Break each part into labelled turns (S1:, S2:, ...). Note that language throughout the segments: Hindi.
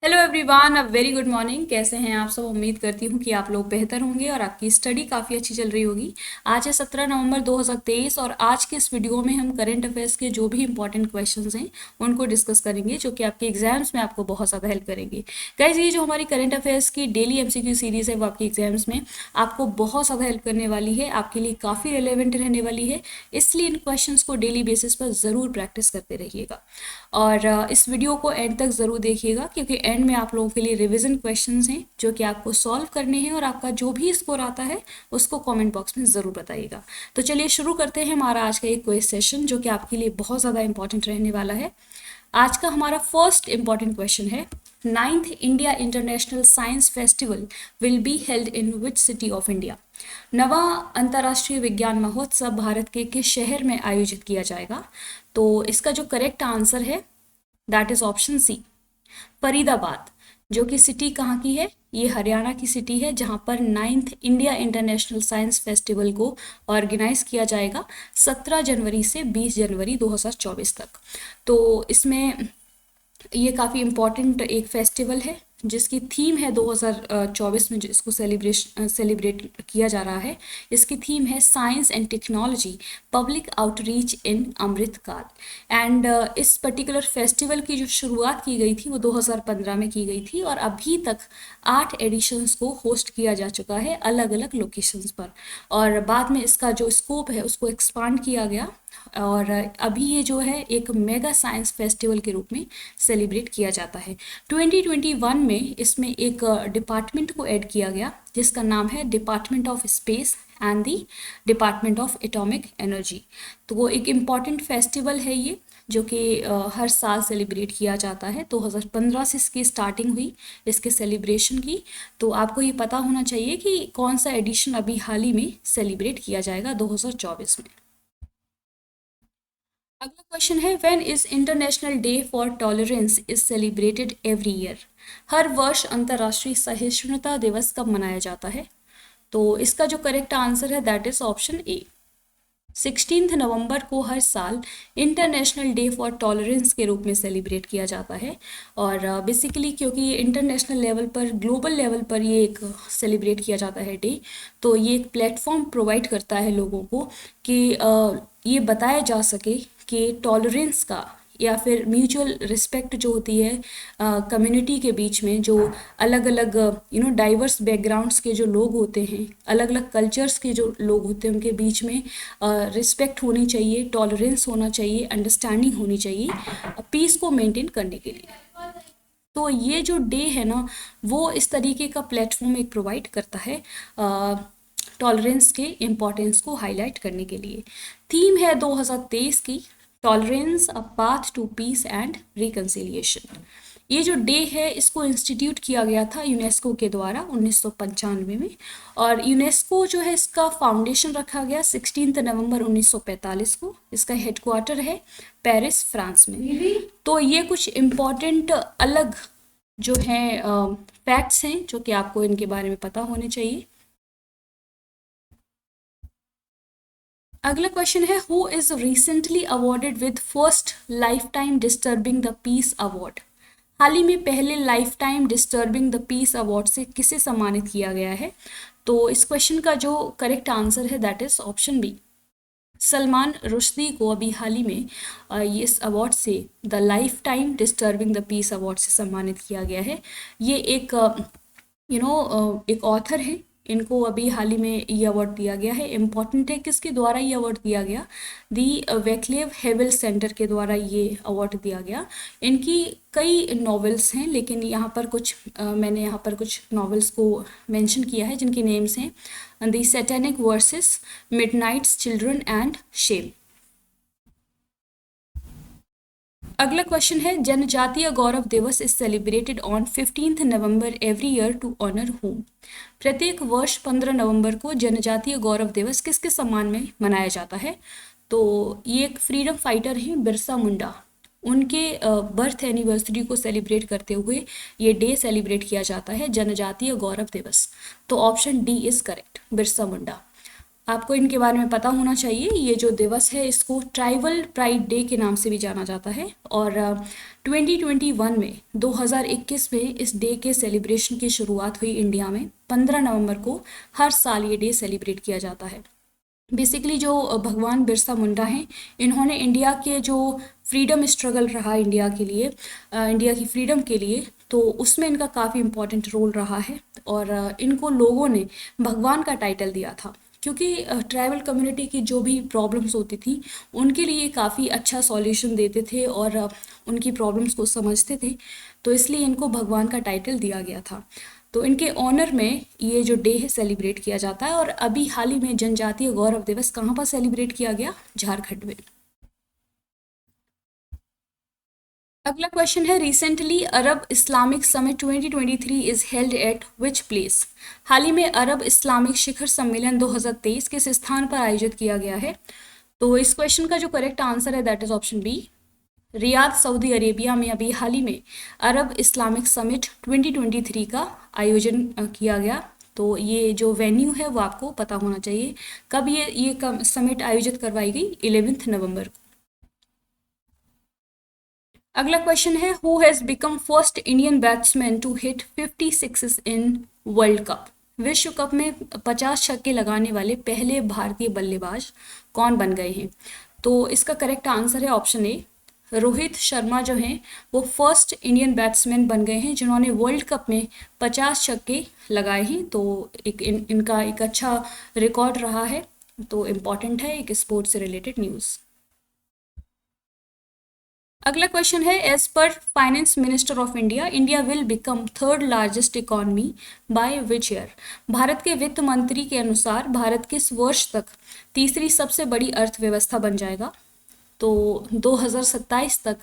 S1: Hello everyone, a very good morning. कैसे हैं आप सब? उम्मीद करती हूँ कि आप लोग बेहतर होंगे और आपकी स्टडी काफ़ी अच्छी चल रही होगी। आज है 17 नवंबर 2023 और आज के इस वीडियो में हम करंट अफेयर्स के जो भी इंपॉर्टेंट क्वेश्चंस हैं उनको डिस्कस करेंगे, जो कि आपके एग्जाम्स में आपको बहुत ज़्यादा हेल्प करेंगे। गाइज, ये जो हमारी करंट अफेयर्स की डेली एमसीक्यू सीरीज़ है वो आपके एग्जाम्स में आपको बहुत ज़्यादा हेल्प करने वाली है, आपके लिए काफ़ी रिलेवेंट रहने वाली है। इसलिए इन क्वेश्चंस को डेली बेसिस पर ज़रूर प्रैक्टिस करते रहिएगा और इस वीडियो को एंड तक ज़रूर देखिएगा, क्योंकि एंड में आप लोगों के लिए रिवीजन क्वेश्चंस हैं जो कि आपको सॉल्व करने हैं और आपका जो भी स्कोर आता है उसको कमेंट बॉक्स में ज़रूर बताइएगा। तो चलिए शुरू करते हैं हमारा आज का एक क्विज सेशन, जो कि आपके लिए बहुत ज़्यादा इंपॉर्टेंट रहने वाला है। आज का हमारा फर्स्ट इंपॉर्टेंट क्वेश्चन है, ninth India international science festival will be held in which city of India. नवा अंतर्राष्ट्रीय विज्ञान महोत्सव भारत के किस शहर में आयोजित किया जाएगा? तो इसका जो करेक्ट आंसर है that is option C, Faridabad. जो कि सिटी कहाँ की है? ये हरियाणा की सिटी है, जहाँ पर ninth India international science festival को ऑर्गेनाइज किया जाएगा 17 जनवरी से 20 जनवरी 2024 तक। तो इसमें ये काफ़ी इम्पॉर्टेंट एक फेस्टिवल है जिसकी थीम है 2024 में, जिसको सेलिब्रेट किया जा रहा है। इसकी थीम है science and technology public outreach in Amritkaal. And इस पर्टिकुलर फेस्टिवल की जो शुरुआत की गई थी वो 2015 में की गई थी और अभी तक 8 एडिशंस को होस्ट किया जा चुका है अलग अलग लोकेशंस पर, और बाद में इसका जो स्कोप है उसको एक्सपांड किया गया और अभी ये जो है एक मेगा साइंस फेस्टिवल के रूप में सेलिब्रेट किया जाता है। 2021 में इसमें एक डिपार्टमेंट को ऐड किया गया जिसका नाम है department of space and the department of atomic energy. तो वो एक इम्पॉर्टेंट फेस्टिवल है ये, जो कि हर साल सेलिब्रेट किया जाता है। 2015 से इसकी स्टार्टिंग हुई इसके सेलिब्रेशन की। तो आपको ये पता होना चाहिए कि कौन सा एडिशन अभी हाल ही में सेलिब्रेट किया जाएगा 2024 में। अगला क्वेश्चन है, when is international day for tolerance is celebrated every year. हर वर्ष अंतर्राष्ट्रीय सहिष्णुता दिवस कब मनाया जाता है? तो इसका जो करेक्ट आंसर है दैट इज ऑप्शन ए, 16 नवंबर को हर साल इंटरनेशनल डे फॉर टॉलरेंस के रूप में सेलिब्रेट किया जाता है। और बेसिकली क्योंकि ये इंटरनेशनल लेवल पर, ग्लोबल लेवल पर ये एक सेलिब्रेट किया जाता है डे, तो ये एक प्लेटफॉर्म प्रोवाइड करता है लोगों को कि ये बताया जा सके कि टॉलरेंस का या फिर म्यूचुअल रिस्पेक्ट जो होती है कम्युनिटी के बीच में, जो अलग अलग डाइवर्स बैकग्राउंड्स के जो लोग होते हैं, अलग अलग कल्चर्स के जो लोग होते हैं, उनके बीच में रिस्पेक्ट होनी चाहिए, टॉलरेंस होना चाहिए, अंडरस्टैंडिंग होनी चाहिए पीस को मेंटेन करने के लिए। तो ये जो डे है ना, वो इस तरीके का प्लेटफॉर्म एक प्रोवाइड करता है टॉलरेंस के इम्पोर्टेंस को हाईलाइट करने के लिए। थीम है 2023 की, tolerance a path to peace and reconciliation. ये जो डे है इसको इंस्टीट्यूट किया गया था यूनेस्को के द्वारा 1995 में, और यूनेस्को जो है इसका फाउंडेशन रखा गया 16 नवंबर 1945 को। इसका हेडक्वार्टर है पेरिस, फ्रांस में। तो ये कुछ इम्पॉर्टेंट अलग जो है फैक्ट्स हैं जो कि आपको इनके बारे में पता होने चाहिए। अगला क्वेश्चन है, who is recently awarded with first life time disturbing the peace award. हाल ही में पहले life time disturbing the peace award से किसे सम्मानित किया गया है? तो इस क्वेश्चन का जो करेक्ट आंसर है that is option B, Salman Rushdie को अभी हाल ही में ये इस अवार्ड से, the life time disturbing the peace award से सम्मानित किया गया है। ये एक एक ऑथर है, इनको अभी हाल ही में ये अवार्ड दिया गया है। इम्पॉर्टेंट है किसके द्वारा ये अवार्ड दिया गया? दी वेक्लेव हेवल सेंटर के द्वारा ये अवार्ड दिया गया। इनकी कई नॉवेल्स हैं, लेकिन यहाँ पर कुछ मैंने यहाँ पर कुछ नॉवेल्स को मेंशन किया है जिनके नेम्स हैं the satanic verses, midnight's children and shame. अगला क्वेश्चन है, Janjatiya Gaurav Divas is celebrated on 15 November every year to honour whom. प्रत्येक वर्ष 15 नवंबर को जनजातीय गौरव दिवस किसके सम्मान में मनाया जाता है? तो ये एक फ्रीडम फाइटर हैं बिरसा मुंडा, उनके बर्थ एनिवर्सरी को सेलिब्रेट करते हुए ये डे सेलिब्रेट किया जाता है, जनजातीय गौरव दिवस। तो option D is correct, Birsa Munda. आपको इनके बारे में पता होना चाहिए। ये जो दिवस है इसको ट्राइबल प्राइड डे के नाम से भी जाना जाता है, और 2021 में 2021 में इस डे के सेलिब्रेशन की शुरुआत हुई इंडिया में 15 नवंबर को। हर साल ये डे सेलिब्रेट किया जाता है। बेसिकली जो भगवान बिरसा मुंडा हैं, इन्होंने इंडिया के जो फ्रीडम स्ट्रगल रहा इंडिया के लिए, इंडिया की फ्रीडम के लिए, तो उसमें इनका काफ़ी इम्पोर्टेंट रोल रहा है। और इनको लोगों ने भगवान का टाइटल दिया था, क्योंकि ट्राइबल कम्युनिटी की जो भी प्रॉब्लम्स होती थी उनके लिए काफ़ी अच्छा सॉल्यूशन देते थे और उनकी प्रॉब्लम्स को समझते थे, तो इसलिए इनको भगवान का टाइटल दिया गया था। तो इनके ऑनर में ये जो डे है सेलिब्रेट किया जाता है। और अभी हाल ही में जनजातीय गौरव दिवस कहाँ पर सेलिब्रेट किया गया? झारखंड में। अगला क्वेश्चन है, recently Arab Islamic summit 2023 is held at which place? हाल ही में अरब इस्लामिक शिखर सम्मेलन 2023 किस स्थान पर आयोजित किया गया है? तो इस क्वेश्चन का जो करेक्ट आंसर है that is option B, Riyadh, Saudi Arabia में अभी हाल ही में अरब इस्लामिक समिट 2023 का आयोजन किया गया। तो ये जो वेन्यू है वो आपको पता होना चाहिए। कब ये समिट आयोजित करवाई गई? 11 नवंबर को। अगला क्वेश्चन है, who has become first Indian batsman to hit 50 sixes in world cup? विश्व कप में 50 छक्के लगाने वाले पहले भारतीय बल्लेबाज कौन बन गए हैं? तो इसका करेक्ट आंसर है ऑप्शन ए, रोहित शर्मा जो हैं वो फर्स्ट इंडियन बैट्समैन बन गए हैं जिन्होंने वर्ल्ड कप में 50 छक्के लगाए हैं। तो इनका एक अच्छा रिकॉर्ड रहा है, तो इम्पॉर्टेंट है, एक स्पोर्ट्स से रिलेटेड न्यूज़। अगला क्वेश्चन है, as per finance minister of India, India will become third largest economy by which year? भारत के वित्त मंत्री के अनुसार भारत किस वर्ष तक तीसरी सबसे बड़ी अर्थव्यवस्था बन जाएगा? तो 2027 तक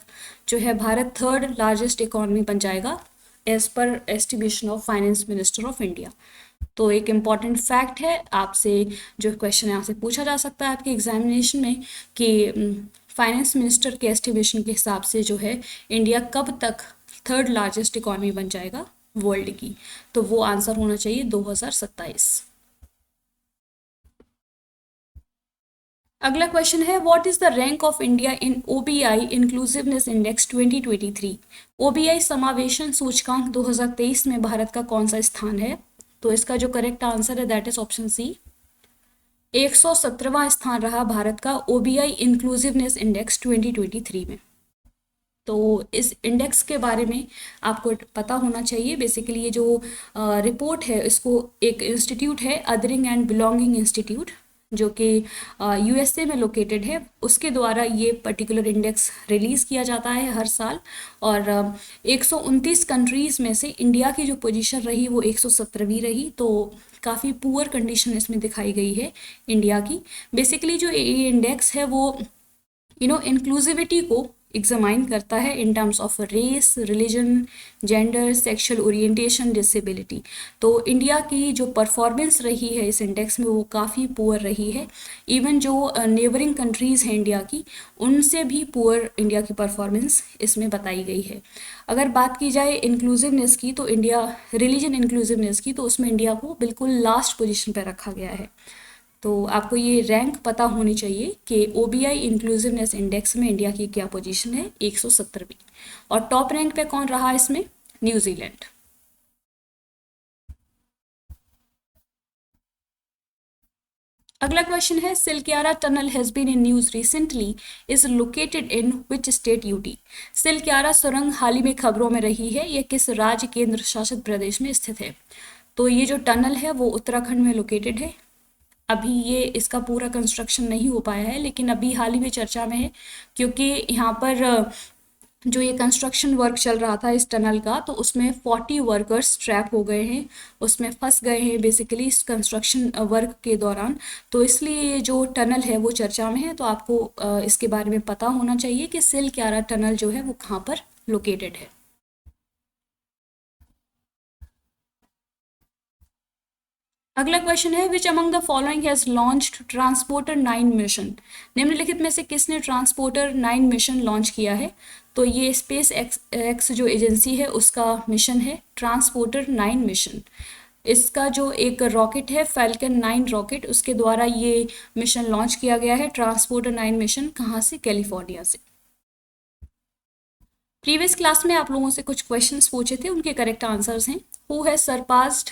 S1: जो है भारत थर्ड लार्जेस्ट इकोनॉमी बन जाएगा as per estimation of finance minister of India. तो एक इम्पॉर्टेंट फैक्ट है, आपसे जो क्वेश्चन है आपसे पूछा जा सकता है आपके एग्जामिनेशन में कि फाइनेंस मिनिस्टर के एस्टिमेशन के हिसाब से जो है इंडिया कब तक थर्ड लार्जेस्ट इकोनॉमी बन जाएगा वर्ल्ड की? तो वो आंसर होना चाहिए 2027। अगला क्वेश्चन है, what is the rank of India in OBI inclusiveness index 2023? OBI समावेशन सूचकांक 2023 में भारत का कौन सा स्थान है? तो इसका जो करेक्ट आंसर है दैट इज ऑप्शन सी, 117वां स्थान रहा भारत का ओबीआई इंक्लूसिवनेस इंडेक्स 2023 में। तो इस इंडेक्स के बारे में आपको पता होना चाहिए। बेसिकली ये जो रिपोर्ट है इसको एक इंस्टीट्यूट है, अदरिंग एंड बिलोंगिंग इंस्टीट्यूट, जो कि यूएसए में लोकेटेड है, उसके द्वारा ये पर्टिकुलर इंडेक्स रिलीज़ किया जाता है हर साल। और 129 कंट्रीज़ में से इंडिया की जो पोजीशन रही वो 117वीं रही। तो काफ़ी पुअर कंडीशन इसमें दिखाई गई है इंडिया की। बेसिकली जो ये इंडेक्स है वो इंक्लूसिविटी को एग्जामाइन करता है in terms of race, religion, gender, sexual orientation, disability. तो इंडिया की जो परफॉर्मेंस रही है इस इंडेक्स में वो काफ़ी पुअर रही है। इवन जो नेबरिंग कंट्रीज़ हैं इंडिया की, उनसे भी पुअर इंडिया की परफॉर्मेंस इसमें बताई गई है। अगर बात की जाए इंक्लूसिवनेस की, तो इंडिया रिलीजन इंक्लूसिवनेस की, तो उसमें इंडिया को बिल्कुल लास्ट पोजीशन पर रखा गया है। तो आपको ये रैंक पता होनी चाहिए कि ओबीआई इंक्लूसिवनेस इंडेक्स में इंडिया की क्या पोजीशन है, 117वीं। और टॉप रैंक पे कौन रहा इसमें? न्यूजीलैंड। अगला क्वेश्चन है, Silkyara tunnel has been in news recently, is located in which state UT? Silkyara सुरंग हाल ही में खबरों में रही है, यह किस राज्य केंद्र शासित प्रदेश में स्थित है? तो ये जो टनल है वो उत्तराखंड में लोकेटेड है। अभी ये इसका पूरा कंस्ट्रक्शन नहीं हो पाया है, लेकिन अभी हाल ही में चर्चा में है, क्योंकि यहाँ पर जो ये कंस्ट्रक्शन वर्क चल रहा था इस टनल का, तो उसमें 40 वर्कर्स ट्रैप हो गए हैं, उसमें फंस गए हैं बेसिकली इस कंस्ट्रक्शन वर्क के दौरान। तो इसलिए ये जो टनल है वो चर्चा में है। तो आपको इसके बारे में पता होना चाहिए कि सिलक्यारा टनल जो है वो कहाँ पर लोकेटेड है। अगला क्वेश्चन है, which among the following has launched transporter 9 mission? निम्नलिखित में से किसने ट्रांसपोर्टर 9 मिशन लॉन्च किया है? तो ये स्पेस एक्स जो एजेंसी है उसका मिशन है ट्रांसपोर्टर 9 मिशन। इसका जो एक रॉकेट है फैल्कन 9 रॉकेट, उसके द्वारा ये मिशन लॉन्च किया गया है। ट्रांसपोर्टर 9 मिशन कहाँ से? कैलिफोर्निया से। प्रीवियस क्लास में आप लोगों से कुछ क्वेश्चंस पूछे थे, उनके करेक्ट आंसर्स हैं। हु हैज सरपास्ड,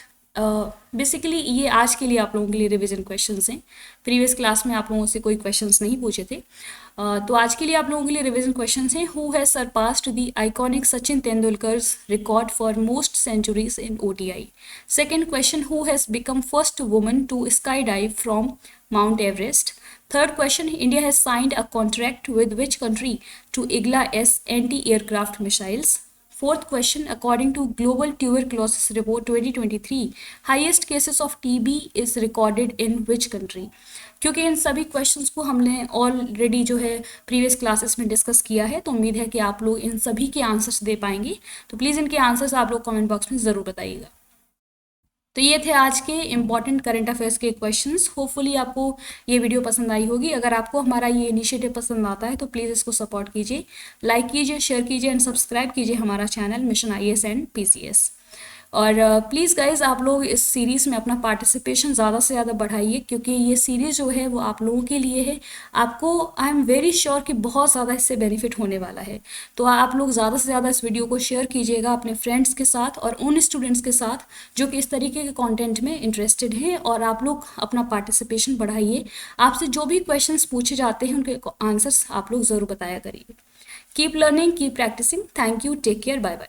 S1: बेसिकली ये आज के लिए आप लोगों के लिए रिवीजन क्वेश्चंस हैं। प्रीवियस क्लास में आप लोगों से कोई क्वेश्चंस नहीं पूछे थे, तो आज के लिए आप लोगों के लिए रिवीजन क्वेश्चंस हैं। Who has surpassed the iconic Sachin Tendulkar's record for most centuries in ODI? Second question, who has become first woman to sky dive from Mount Everest? Third question, India has signed a contract with which country to IGLA-S anti-aircraft missiles? Fourth question, according to Global Tuberculosis Report 2023, highest cases of TB is recorded in which country? क्योंकि इन सभी क्वेश्चंस को हमने ऑलरेडी जो है प्रीवियस क्लासेस में डिस्कस किया है, तो उम्मीद है कि आप लोग इन सभी के आंसर्स दे पाएंगे। तो प्लीज़ इनके आंसर्स आप लोग कमेंट बॉक्स में ज़रूर बताइएगा। तो ये थे आज के इम्पॉर्टेंट करंट अफेयर्स के क्वेश्चंस। होपफुली आपको ये वीडियो पसंद आई होगी। अगर आपको हमारा ये इनिशिएटिव पसंद आता है तो प्लीज़ इसको सपोर्ट कीजिए, लाइक कीजिए, शेयर कीजिए एंड सब्सक्राइब कीजिए हमारा channel mission IAS and PCS। और प्लीज़ गाइज आप लोग इस सीरीज़ में अपना पार्टिसिपेशन ज़्यादा से ज़्यादा बढ़ाइए, क्योंकि ये सीरीज़ जो है वो आप लोगों के लिए है। आपको आई एम वेरी श्योर कि बहुत ज़्यादा इससे बेनिफिट होने वाला है। तो आप लोग ज़्यादा से ज़्यादा इस वीडियो को शेयर कीजिएगा अपने फ्रेंड्स के साथ और उन स्टूडेंट्स के साथ जो कि इस तरीके के कॉन्टेंट में इंटरेस्टेड हैं, और आप लोग अपना पार्टिसिपेशन बढ़ाइए। आपसे जो भी क्वेश्चन पूछे जाते हैं उनके आंसर्स आप लोग ज़रूर बताया करिए। Keep learning, keep practising. Thank you, take care, bye bye.